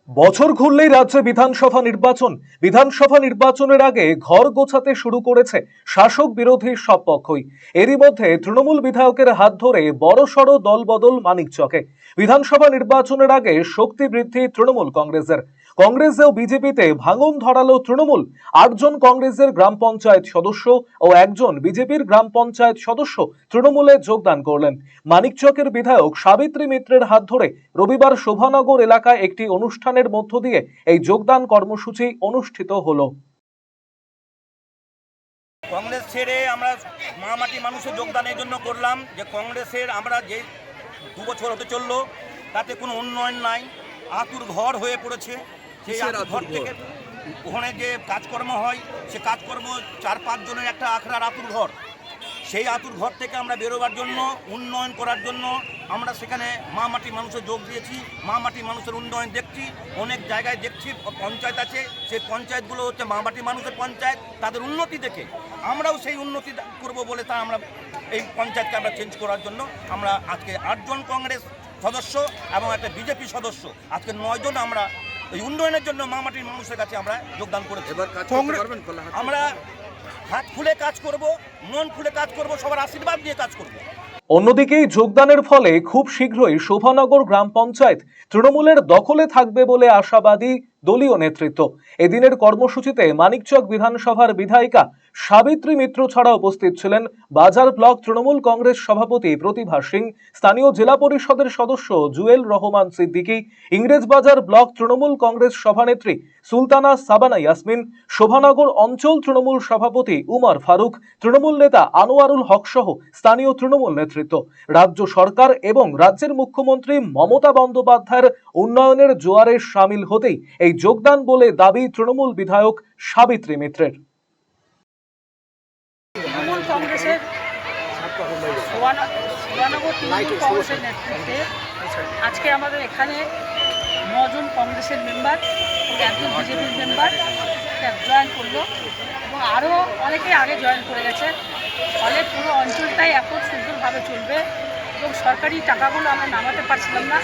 বছর ঘুরলেই রাজ্যে বিধানসভা নির্বাচনের আগে ঘর গোছাতে শুরু করেছে শাসক বিরোধী সব পক্ষই। এরই মধ্যে তৃণমূল বিধায়কের হাত ধরে বড়সড় দলবদল মানিকচকে। বিধানসভা নির্বাচনের আগে শক্তি বৃদ্ধি তৃণমূল কংগ্রেসেও বিজেপিতে ভাঙন ধরালো তৃণমূল। 8 জন কংগ্রেসের গ্রাম পঞ্চায়েত সদস্য ও একজন বিজেপির গ্রাম পঞ্চায়েত সদস্য তৃণমূলে যোগদান করলেন। মানিকচকের বিধায়ক সাবিত্রী মিত্রের হাত ধরে রবিবার শোভানগর এলাকায় একটি অনুষ্ঠানের মধ্য দিয়ে এই যোগদান কর্মসূচি অনুষ্ঠিত হলো। কংগ্রেস ছেড়ে আমরা মামাটি মানুষের যোগদানের জন্য করলাম যে কংগ্রেসের আমরা যে 2 বছর হতে চললো তাতে কোনো উন্নয়ন নাই, আতুর ঘর হয়ে পড়েছে। সেই আতুর ঘর থেকে ওখানে যে কাজকর্ম হয় সে কাজকর্ম 4-5 জনের একটা আখড়ার আতুর ঘর, সেই আতুর ঘর থেকে আমরা বেরোবার জন্য উন্নয়ন করার জন্য আমরা সেখানে মা মাটি মানুষের যোগ দিয়েছি। মা মাটি মানুষের উন্নয়ন দেখছি, অনেক জায়গায় দেখছি পঞ্চায়েত আছে, সেই পঞ্চায়েতগুলো হচ্ছে মা মাটি মানুষের পঞ্চায়েত। তাদের উন্নতি দেখে আমরাও সেই উন্নতি করব বলে তা আমরা এই পঞ্চায়েতকে আমরা চেঞ্জ করার জন্য আমরা আজকে 8 জন কংগ্রেস সদস্য এবং একটা বিজেপি সদস্য, আজকে 9 জন আমরা এই উন্নয়নের জন্য মা মাটির মানুষের কাছে আমরা যোগদান করেছি। আমরা হাত খুলে কাজ করব, মন খুলে কাজ করব, সবার আশীর্বাদ নিয়ে কাজ করব। অন্যদিকে যোগদানের ফলে খুব শীঘ্রই শোভানগর গ্রাম পঞ্চায়েত তৃণমূলের দখলে থাকবে বলে আশাবাদী দলীয় নেতৃত্ব। এদিনের কর্মসূচিতে মানিকচক বিধানসভার বিধায়িকা সাবিত্রী মিত্র ছাড়া উপস্থিত ছিলেন বাজার ব্লক তৃণমূল কংগ্রেস সভাপতি প্রতিভা সিং, স্থানীয় জেলা পরিষদের সদস্য জুয়েল রহমান সিদ্দিকী, ইংরেজবাজার ব্লক তৃণমূল কংগ্রেস সভানেত্রী সুলতানা সাবানা ইয়াসমিন, শোভানগর অঞ্চল তৃণমূল সভাপতি উমর ফারুক, তৃণমূল নেতা আনোয়ারুল হক সহ স্থানীয় তৃণমূল নেতৃত্ব। রাজ্য সরকার এবং রাজ্যের মুখ্যমন্ত্রী মমতা বন্দ্যোপাধ্যায়ের উন্নয়নের জোয়ারে সামিল হতেই এই যোগদান বলে দাবি তৃণমূল বিধায়ক সাবিত্রী মিত্রের। তৃণমূল কংগ্রেসের কংগ্রেসের নেতৃত্বে আজকে আমাদের এখানে 9 জন কংগ্রেসের মেম্বার এবং একজন বিজেপির মেম্বার জয়েন করলো এবং আরও অনেকে আগে জয়েন করে গেছে। ফলে পুরো অঞ্চলটাই এখন সুন্দরভাবে চলবে এবং সরকারি টাকাগুলো আমরা নামাতে পারছিলাম না।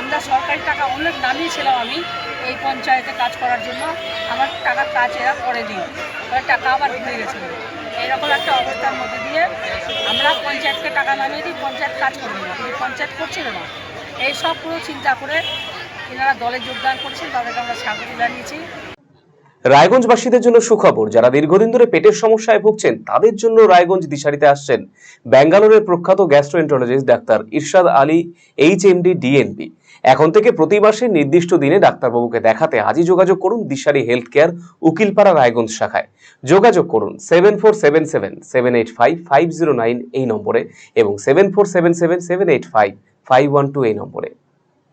আমরা সরকারি টাকা অনেক নামিয়েছিলাম আমি এই পঞ্চায়েতে কাজ করার জন্য, আমার টাকার কাজ এরা করেনি, টাকা আবার ঘুরে গেছিলো। এইরকম একটা অবস্থার মধ্যে দিয়ে আমরা পঞ্চায়েতকে টাকা নামিয়ে দিই, পঞ্চায়েত কাজ করবে না, কিন্তু পঞ্চায়েত করছিল না। এই সব পুরো চিন্তা করে এনারা দলে যোগদান করছেন, তাদেরকে আমরা স্বাগত জানিয়েছি। রায়গঞ্জবাসীদের জন্য সুখবর, যারা দীর্ঘদিন ধরে পেটের সমস্যায় ভুগছেন তাদের জন্য রায়গঞ্জ দিশারিতে আসছেন ব্যাঙ্গালোরের প্রখ্যাত গ্যাস্ট্রোএন্টারোলজিস্ট ডাক্তার ইরশাদ আলী এইচএমডি ডিএনবি। এখন থেকে প্রতি মাসে নির্দিষ্ট দিনে ডাক্তারবাবুকে দেখাতে আজই যোগাযোগ করুন দিশারি হেলথ কেয়ার উকিলপাড়া রায়গঞ্জ শাখায়। যোগাযোগ করুন 7477785509 এই নম্বরে এবং 7477785512 এই নম্বরে।